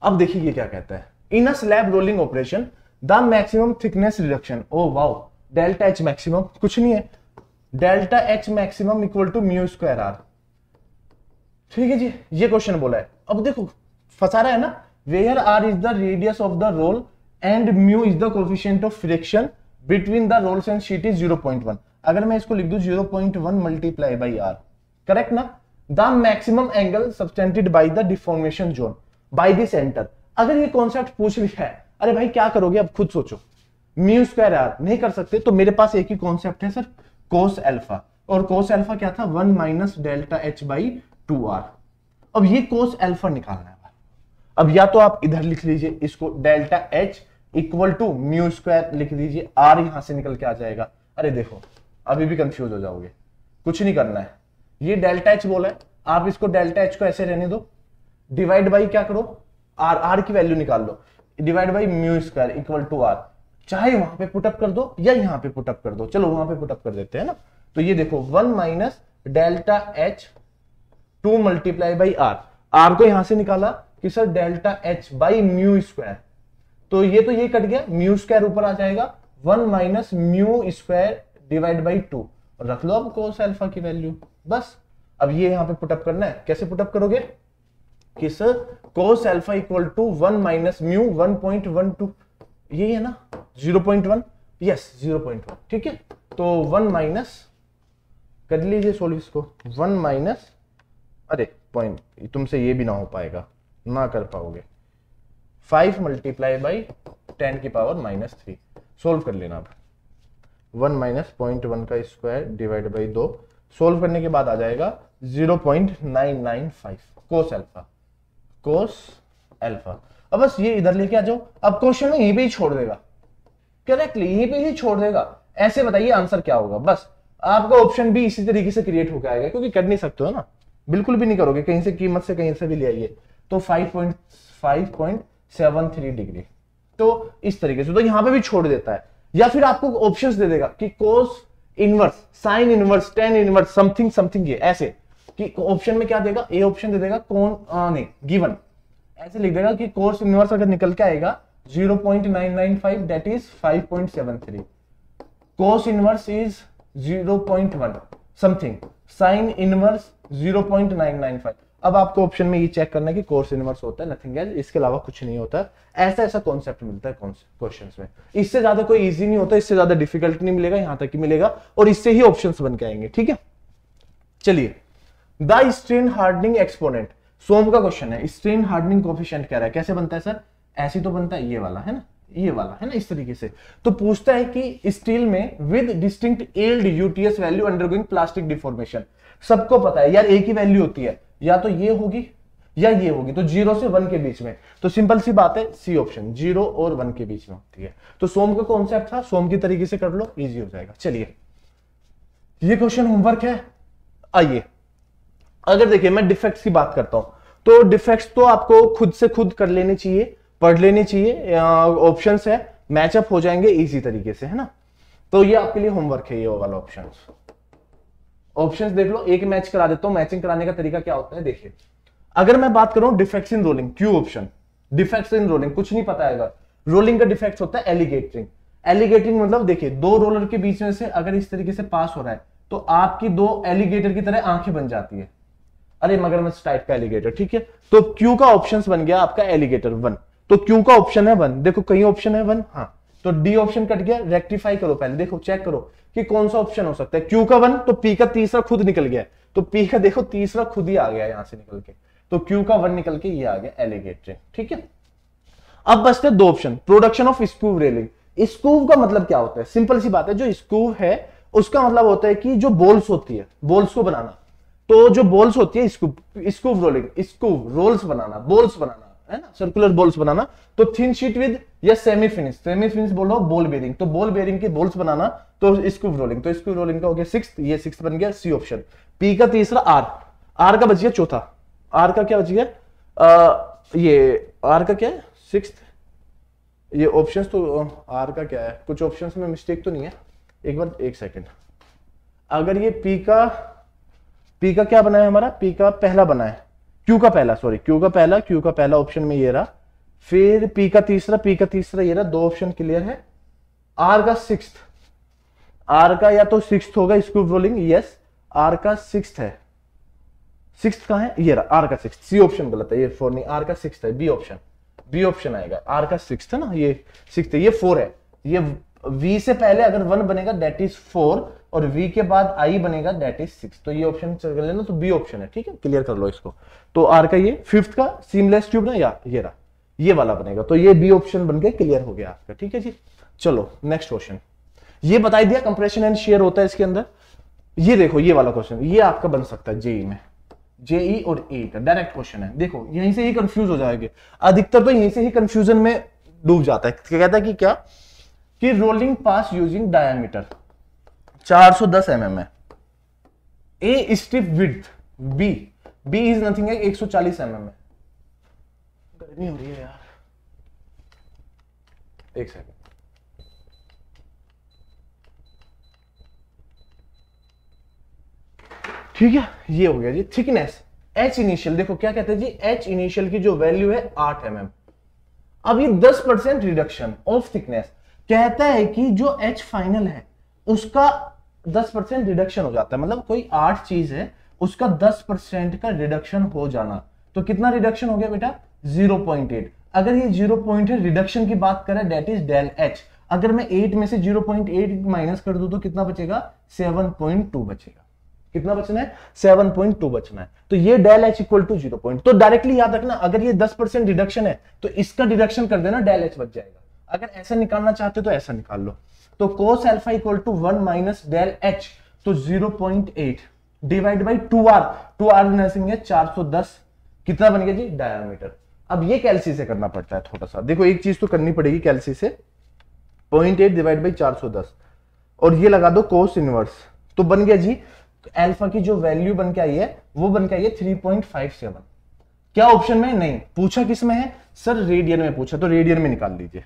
अब देखिए ये क्या कहता है, in a slab rolling operation the maximum thickness reduction, oh wow, delta H maximum कुछ नहीं है, delta H maximum equal to mu square R, ठीक है जी, ये क्वेश्चन बोला है। अब देखो फंसा रहा है ना, where r is the radius of the roll and mu is the coefficient of friction between the rolls and sheet is 0.1, अगर मैं इसको लिख दूं 0.1 मल्टीप्लाई बाई आर, करेक्ट ना। The maximum angle subtended by the deformation zone by the centre, अगर ये concept पूछ लिया है, अरे भाई क्या करोगे अब खुद सोचो, म्यू स्क्वायर आर नहीं कर सकते, तो मेरे पास एक ही कॉन्सेप्ट है सर, कोस अल्फा, और कोस अल्फा क्या था 1 minus delta h by 2r। अब ये कोस अल्फा निकालना है, अब या तो आप इधर लिख लीजिए इसको delta h equal to mu square लिख दीजिए, आर यहां से निकल के आ जाएगा। अरे देखो अभी भी कंफ्यूज हो जाओगे, कुछ नहीं करना है, ये डेल्टा एच बोला है, आप इसको डेल्टा एच को ऐसे रहने दो, डिवाइड बाई क्या करो आर, आर की वैल्यू निकाल लो, divide by mu square equal to R, चाहे वहां पे पुटअप कर दो या यहां पे पुटअप कर दो, चलो वहां पे पुटअप कर देते हैं ना। तो ये देखो 1 minus delta h 2 multiply by r, r को यहां से निकाला कि sir delta h by mu square, तो ये कट गया, म्यू स्क्वायर ऊपर आ जाएगा, 1 minus mu square divide by 2, और रख लो अब कोस अल्फा की वैल्यू, बस। अब ये यहां पे पुटअप करना है, कैसे पुटअप करोगे, कि sir cos alpha equal to 1 minus mu 1.12, ये है ना 0.1, यस 0.1, ठीक है। तो 1 माइनस, कर लीजिए सोल्व इसको, 1 माइनस, अरे पॉइंट तुमसे ये भी ना हो पाएगा, ना कर पाओगे, 5 मल्टीप्लाई बाई 10 की पावर -3, सोल्व कर लेना। अब 1 माइनस 0.1 का स्क्वायर डिवाइड बाई 2, सोल्व करने के बाद आ जाएगा 0.995 कोस अल्फा, कोस अल्फा। अब बस ये इधर लेके आ जाओ, अब क्वेश्चन में यहीं पे ही छोड़ देगा, करेक्टली यहीं पे ही छोड़ देगा। ऐसे बताइए आंसर क्या होगा, बस आपका ऑप्शन भी इसी तरीके से क्रिएट होकर आएगा, क्योंकि कर नहीं सकते हो ना, बिल्कुल भी नहीं करोगे, कहीं से कीमत से कहीं से भी ले आइए। तो 5.73 डिग्री, तो इस तरीके से, तो यहां पे भी छोड़ देता है, या फिर आपको ऑप्शंस दे देगा कि cos inverse, sine inverse, tan inverse, something something, ये ऐसे कि ऑप्शन में क्या देगा, ए ऑप्शन दे देगा कौन नहीं गिवन, ऐसे लिख देगा कि कोस इनवर्स अगर निकल के आएगा 0.995 that is 5.73, cos inverse is 0.1 something, sine inverse 0.995। अब आपको ऑप्शन में ये चेक करना है कि कोस इनवर्स होता है, नथिंग एल्स, इसके अलावा कुछ नहीं होता। ऐसा ऐसा कॉन्सेप्ट मिलता है क्वेश्चंस में, इससे ज्यादा कोई इजी नहीं होता, इससे ज्यादा डिफिकल्ट नहीं मिलेगा, यहां तक ही मिलेगा, और इससे ही ऑप्शंस बन के आएंगे, ठीक है। चलिए, द स्ट्रेन हार्डनिंग एक्सपोनेंट, सोम का क्वेश्चन है, स्ट्रेन हार्डनिंग कोफिशिएंट कह रहा है, कैसे बनता है सर, ऐसी तो बनता है, ये वाला है ना, ये वाला है ना, इस तरीके से। तो पूछता है कि स्टील में with distinct yield UTS value undergoing plastic deformation, सबको पता है यार एक ही वैल्यू होती है, या तो ये होगी या ये होगी, तो 0 से 1 के बीच में, तो सिंपल सी बात है सी ऑप्शन, 0 और 1 के बीच में होती है। तो सोम का कॉन्सेप्ट था, सोम की तरीके से कर लो, इजी हो जाएगा। चलिए, ये क्वेश्चन होमवर्क है। आइए, अगर देखिए मैं डिफेक्ट्स की बात करता हूं, तो डिफेक्ट्स तो आपको खुद से खुद कर लेने चाहिए, पढ़ लेनी चाहिए, ऑप्शंस है, मैचअप हो जाएंगे इजी तरीके से, है ना। तो ये आपके लिए होमवर्क है, ये वाला ऑप्शंस देख लो, एक मैच करा देता हूं। मैचिंग कराने का तरीका क्या होता है, देखिए, अगर मैं बात करूं defects in rolling, Q option, defects in rolling, कुछ नहीं पता है, रोलिंग का डिफेक्ट होता है एलिगेटिंग। एलिगेटिंग मतलब देखिए, दो रोलर के बीच में से अगर इस तरीके से पास हो रहा है, तो आपकी दो एलिगेटर की तरह आंखें बन जाती है, अरे मगरमच्छ टाइप का एलिगेटर, ठीक है। तो क्यू का ऑप्शन बन गया आपका एलिगेटर 1, तो क्यू का ऑप्शन है 1, देखो कहीं ऑप्शन है 1, हाँ, तो डी ऑप्शन कट गया, रेक्टिफाई करो पहले, देखो चेक करो कि कौन सा ऑप्शन हो सकता है, क्यू का 1, तो पी का तीसरा खुद निकल गया, तो पी का देखो तीसरा खुद ही आ गया यहां से निकल के, तो क्यू का 1 निकल के ये आ गया एलिगेटर, ठीक है। अब बचते दो ऑप्शन, प्रोडक्शन ऑफ स्कूव रेलिंग। स्कूव का मतलब क्या होता है, सिंपल सी बात है, जो स्कूव है उसका मतलब होता है कि जो बोल्स होती है, बोल्स को बनाना, तो जो बोल्स होती है स्कूव रोलिंग, स्कूव रोल्स बनाना, बोल्स बनाना, है ना, सर्कुलर बोल्स बनाना, तो थिन शीट विद या सेमी फिनिश बोलो बॉल बेरिंग, तो बॉल बेरिंग के बोल्स बनाना, तो स्कूव रोलिंग, तो स्कूव रोलिंग का हो गया 6th, ये 6th बन गया सी ऑप्शन। पी का तीसरा आर का बच गया चौथा, आर का क्या बच गया, ये आर का क्या है 6th, ये ऑप्शंस तो आर का क्या है, कुछ ऑप्शंस में मिस्टेक तो नहीं है, एक बार एक सेकंड, अगर ये पी का क्या बना है हमारा, पी का पहला बना है, क्यू का पहला ऑप्शन में ये रहा, फिर पी का तीसरा ये रहा, दो ऑप्शन क्लियर है। आर का 6th, आर का या तो 6th होगा स्कूव रोलिंग, यस, आर का 6th है, 6th कहां है, ये रहा आर का 6th, सी ऑप्शन गलत है, ये 4 नहीं, आर का 6th है, बी ऑप्शन आएगा, आर का 6th है ना, ये 6th है, ये 4 है, ये V से पहले अगर 1 बनेगा दैट इज 4, और V के बाद I बनेगा दैट इज 6, तो ये ऑप्शन कर लेना, तो बी ऑप्शन है, ठीक है, क्लियर कर लो इसको। तो आर का ये 5th का सीमलेस ट्यूब ना, या ये रहा, ये वाला बनेगा, तो ये बी ऑप्शन बन के क्लियर हो गया आपका, ठीक है जी। चलो नेक्स्ट क्वेश्चन, ये बता दिया कंप्रेशन एंड शेयर होता है इसके अंदर। ये देखो ये वाला क्वेश्चन, ये आपका बन सकता है जेई में, जेई और ए का डायरेक्ट क्वेश्चन है, देखो यहीं से ही कंफ्यूज हो जाएंगे, अधिकतर तो यहीं से ही कंफ्यूजन में डूब जाता है। कहता है कि क्या, कि rolling pass using diameter 410 mm है, a strip width B is nothing है 140 mm है, गर्मी हो रही है यार, एक सेकंड, ठीक है, ये हो गया जी। थिकनेस एच इनिशियल, देखो क्या कहते हैं जी, एच इनिशियल की जो वैल्यू है 8 mm, अब ये 10% रिडक्शन ऑफ थिकनेस, कहता है कि जो एच फाइनल है उसका 10% रिडक्शन हो जाता है, मतलब कोई 8 चीज है उसका 10% का रिडक्शन हो जाना, तो तो कितना रिडक्शन हो गया बेटा 0.8। अगर ये 0.8 रिडक्शन की बात करें दैट इज डेल एच। अगर मैं 8 में से 0.8 माइनस कर दूं तो कितना बचेगा 7.2 बचेगा। कितना बचना है 7.2 बचना है। तो ये डेल एच इक्वल टू 0. तो डायरेक्टली याद रखना अगर ये 10% रिडक्शन है तो इसका डिडक्शन कर देना डेल एच बच जाएगा। अगर ऐसा निकालना चाहते हो तो ऐसा निकाल लो। तो cos alpha equal to 1 minus del h, तो 0.8 divide by 2r, 2r nursing है 410, कितना बन गया जी डायमीटर। अब ये कैलसी से करना पड़ता है थोड़ा सा, देखो एक चीज तो करनी पड़ेगी कैलसी से, 0.8 डिवाइड बाई 410 और ये लगा दो कोस इनवर्स, तो बन गया जी अल्फा की जो वैल्यू बन के आई है वो बन के आई है 3.57। क्या ऑप्शन में नहीं पूछा, किस में है सर रेडियन में पूछा, तो रेडियन में निकाल लीजिए।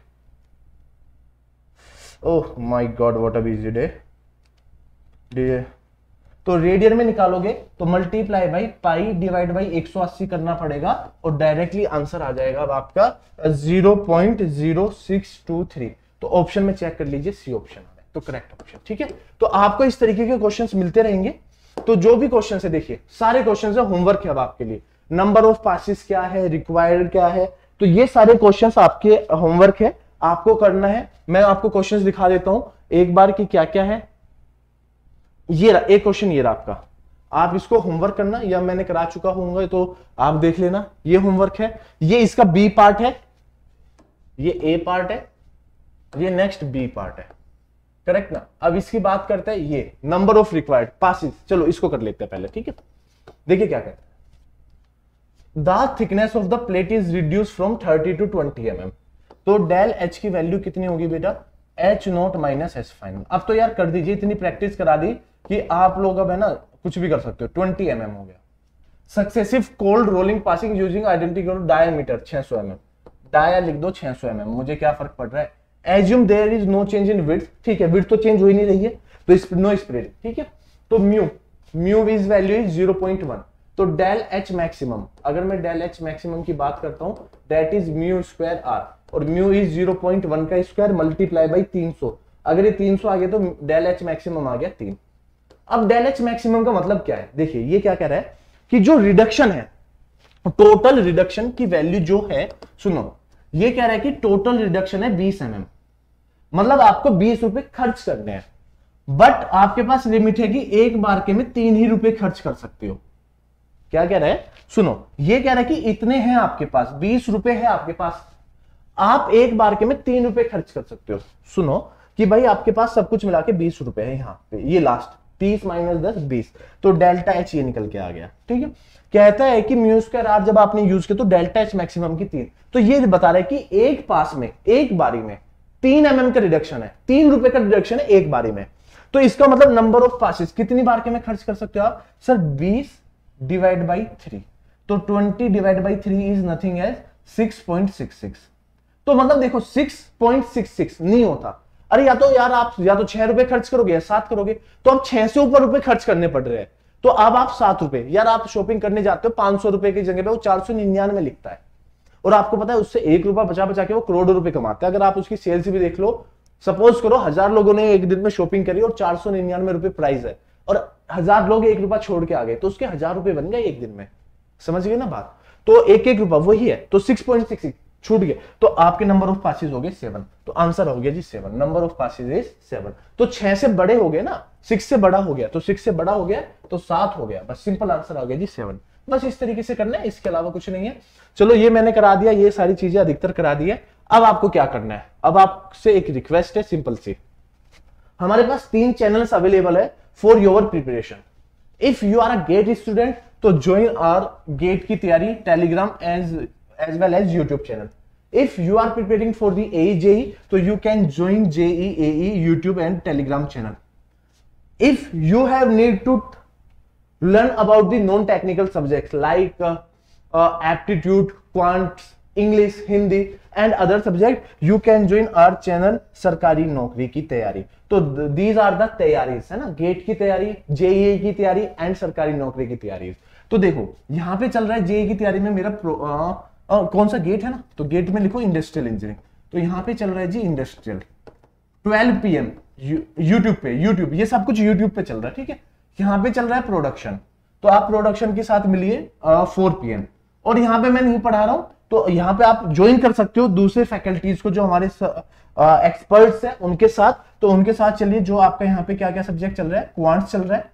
Oh my God what a busy day. तो रेडियन में निकालोगे तो multiply by pi divide by 180 करना पड़ेगा और डायरेक्टली आंसर आ जाएगा अब आपका 0.0623। तो ऑप्शन में चेक कर लीजिए सी ऑप्शन है तो करेक्ट ऑप्शन। ठीक है, तो आपको इस तरीके के क्वेश्चंस मिलते रहेंगे। तो जो भी क्वेश्चन है देखिए सारे क्वेश्चन है होमवर्क है अब आपके लिए, नंबर ऑफ पासेस क्या है, रिक्वायर्ड क्या है, तो ये सारे क्वेश्चंस आपके होमवर्क है, आपको करना है। मैं आपको क्वेश्चंस दिखा देता हूं एक बार कि क्या क्या है। ये एक क्वेश्चन ये रहा आपका, आप इसको होमवर्क करना या मैंने करा चुका होऊंगा तो आप देख लेना, ये होमवर्क है। ये इसका बी पार्ट है, ये ए पार्ट है, ये नेक्स्ट बी पार्ट है, करेक्ट ना। अब इसकी बात करते हैं ये नंबर ऑफ रिक्वायर्ड पासेस, चलो इसको कर लेते हैं पहले। ठीक है, देखिए क्या कहते हैं, the thickness of the plate is reduce from 30 to 20 mm। तो डेल एच की वैल्यू कितनी होगी बेटा H not minus H final. अब तो यार कर दीजिए, इतनी प्रैक्टिस करा दी कि आप लोग अब है ना कुछ भी कर सकते हो। 20 mm हो गया। Successive cold rolling passing using identical diameter 600 mm, dia लिख दो 600 mm, मुझे क्या फर्क पड़ रहा है। Assume there is no change in width, ठीक है विड्थ तो चेंज हो ही नहीं रही है तो नो स्प्रेड। ठीक है, तो म्यू इज वैल्यू इज 0.1। तो डेल एच मैक्सिमम, अगर मैं डेल एच मैक्सिमम की बात करता हूं that is mu square r, और म्यू इज 0.1 का स्क्वायर मल्टीप्लाई बाई 300। अगर ये 300 आ गया तो डेल एच मैक्सिमम आ गया 3। अब डेल एच मैक्सिमम का मतलब क्या है, देखिए ये क्या कह रहा है कि जो रिडक्शन है टोटल रिडक्शन की वैल्यू जो है, सुनो ये कह रहा है कि टोटल रिडक्शन है 20 mm, मतलब आपको 20 रुपए खर्च करने हैं, बट आपके पास लिमिट है कि एक बार के में 3 ही रुपए खर्च कर सकते हो। क्या कह रहा है सुनो, ये कह रहा है कि इतने हैं आपके पास, 20 रुपए है आपके पास, आप एक बार के में 3 रुपए खर्च कर सकते हो। सुनो कि भाई आपके पास सब कुछ मिला के 20 रुपए है, यहाँ पे ये लास्ट 30 माइनस 10 20, तो डेल्टा एच ये निकल के आ गया। ठीक है, कहता है कि म्यू स्क्वायर आर जब आपने यूज किया तो डेल्टा एच मैक्सिमम की 3, तो ये बता रहा है कि एक पास में एक बारी में 3 mm का रिडक्शन है, 3 रुपए का रिडक्शन है एक बारी में। तो इसका मतलब नंबर ऑफ पासेस कितनी बार के में खर्च कर सकते हो आप सर 20 डिवाइड बाई 3, तो 20 divide by 3 is nothing as 6.66। तो मतलब देखो 6.66 नहीं होता, अरे या तो यार आप या तो 6 रुपए खर्च करोगे या 7 करोगे, तो अब 6 से ऊपर रुपए खर्च करने पड़ रहे हैं, तो अब आप 7 रुपए, यार आप शॉपिंग करने जाते हो 500 रुपए की जगह पे वो 499 लिखता है, और आपको पता है उससे 1 रुपया बचा बचा के वो करोड़ों रुपए कमाता है। अगर आप उसकी सेल्स भी देख लो, सपोज करो 1000 लोगों ने एक दिन में शॉपिंग करी और 499 रुपए प्राइस है, और 1000 लोग 1 रुपया छोड़ के आ गए, तो उसके 1000 रुपए बन गए एक दिन में, समझ गए ना बात। तो एक एक रुपया वही है, तो 6.66 छूट गए, तो आपके नंबर ऑफ पासेस हो गए 7, तो आंसर हो गया जी 7, नंबर ऑफ पासेस इज 7। तो 6 से बड़े हो गए ना, 6 से बड़ा हो गया, तो 6 से बड़ा हो गया तो 7 हो गया, बस सिंपल आंसर आ गया जी 7। बस इस तरीके से करना है, इसके अलावा कुछ नहीं है। चलो ये मैंने करा दिया, ये सारी चीजें अधिकतर करा दी है। अब आपको क्या करना है, अब आपसे एक रिक्वेस्ट है सिंपल सी, हमारे पास 3 चैनल्स अवेलेबल है for your preparation. If you are a GATE student तो ज्वाइन आवर गेट की तैयारी Telegram as well as YouTube channel. If you are preparing for the AE JE, so you can join JE AE YouTube and Telegram channel. If you have need to learn about the non-technical subjects like aptitude, quants, English, Hindi and other subject, you can join our channel सरकारी नौकरी की तैयारी। तो these are the तैयारीज है ना, gate की तैयारी, JEE की तैयारी एंड सरकारी नौकरी की तैयारी। तो देखो यहाँ पे चल रहा है JEE की तैयारी में मेरा कौन सा गेट है ना, तो गेट में लिखो इंडस्ट्रियल इंजीनियरिंग, तो यहाँ पे चल रहा है जी इंडस्ट्रियल 12 PM यूट्यूब पे, यूट्यूब ये सब कुछ यूट्यूब पे चल रहा है। ठीक है, यहाँ पे चल रहा है प्रोडक्शन, तो आप प्रोडक्शन के साथ मिलिए 4 PM, और यहाँ पे मैं नहीं पढ़ा रहा हूं, तो यहाँ पे आप ज्वाइन कर सकते हो दूसरे फैकल्टीज को जो हमारे एक्सपर्ट्स हैं उनके साथ। तो उनके साथ चलिए, जो आपका यहाँ पे क्या क्या सब्जेक्ट चल रहा है, क्वांट्स चल रहा है,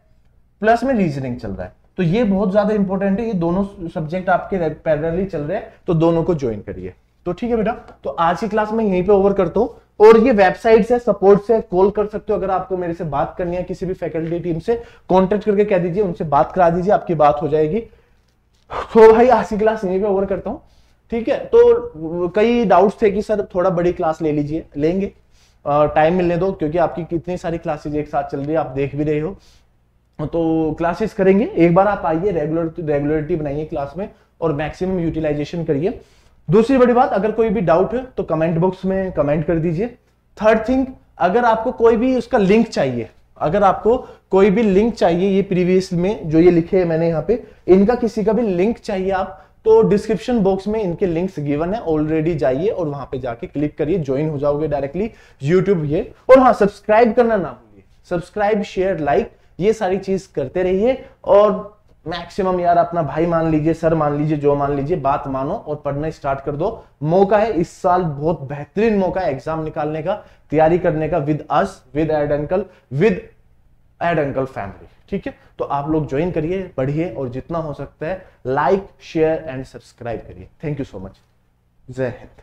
प्लस में रीजनिंग चल रहा है। तो ये बहुत ज्यादा इंपॉर्टेंट है, ये दोनों सब्जेक्ट आपके पैरेलली चल रहे हैं, तो दोनों को ज्वाइन करिए। तो ठीक है बेटा, तो आज की क्लास में यहीं पे ओवर करता हूं। और ये वेबसाइट से सपोर्ट से कॉल कर सकते हो, अगर आपको मेरे से बात करनी है, किसी भी फैकल्टी टीम से कांटेक्ट करके कह दीजिए, उनसे बात करा दीजिए, आपकी बात हो जाएगी। तो भाई आज की क्लास यहीं पे ओवर करता हूं, ठीक है। तो कई डाउट्स थे कि सर थोड़ा बड़ी क्लास ले लीजिए, लेंगे, टाइम मिलने दो, क्योंकि आपकी कितनी सारी क्लासेज एक साथ चल रही है, आप देख भी रहे हो। तो क्लासेस करेंगे, एक बार आप आइए, रेगुलरिटी बनाइए क्लास में और मैक्सिमम यूटिलाइजेशन करिए। दूसरी बड़ी बात, अगर कोई भी डाउट है तो कमेंट बॉक्स में कमेंट कर दीजिए। थर्ड थिंग, अगर आपको कोई भी उसका लिंक चाहिए, अगर आपको कोई भी लिंक चाहिए, ये प्रीवियस में जो ये लिखे है मैंने यहाँ पे, इनका किसी का भी लिंक चाहिए आप, तो डिस्क्रिप्शन बॉक्स में इनके लिंक्स गिवन है, ऑलरेडी जाइए और वहां पे जाके क्लिक करिए, ज्वाइन हो जाओगे डायरेक्टली यूट्यूब ये। और हाँ, सब्सक्राइब करना ना भूलिए, सब्सक्राइब, शेयर, लाइक, ये सारी चीज करते रहिए। और मैक्सिमम यार अपना भाई मान लीजिए, सर मान लीजिए, जो मान लीजिए, बात मानो और पढ़ना स्टार्ट कर दो। मौका है इस साल, बहुत बेहतरीन मौका है एग्जाम निकालने का, तैयारी करने का, with us, with Ed uncle, with Ed uncle family, ठीक है। तो आप लोग ज्वाइन करिए, पढ़िए और जितना हो सकता है लाइक, शेयर एंड सब्सक्राइब करिए। Thank you so much. जय हिंद।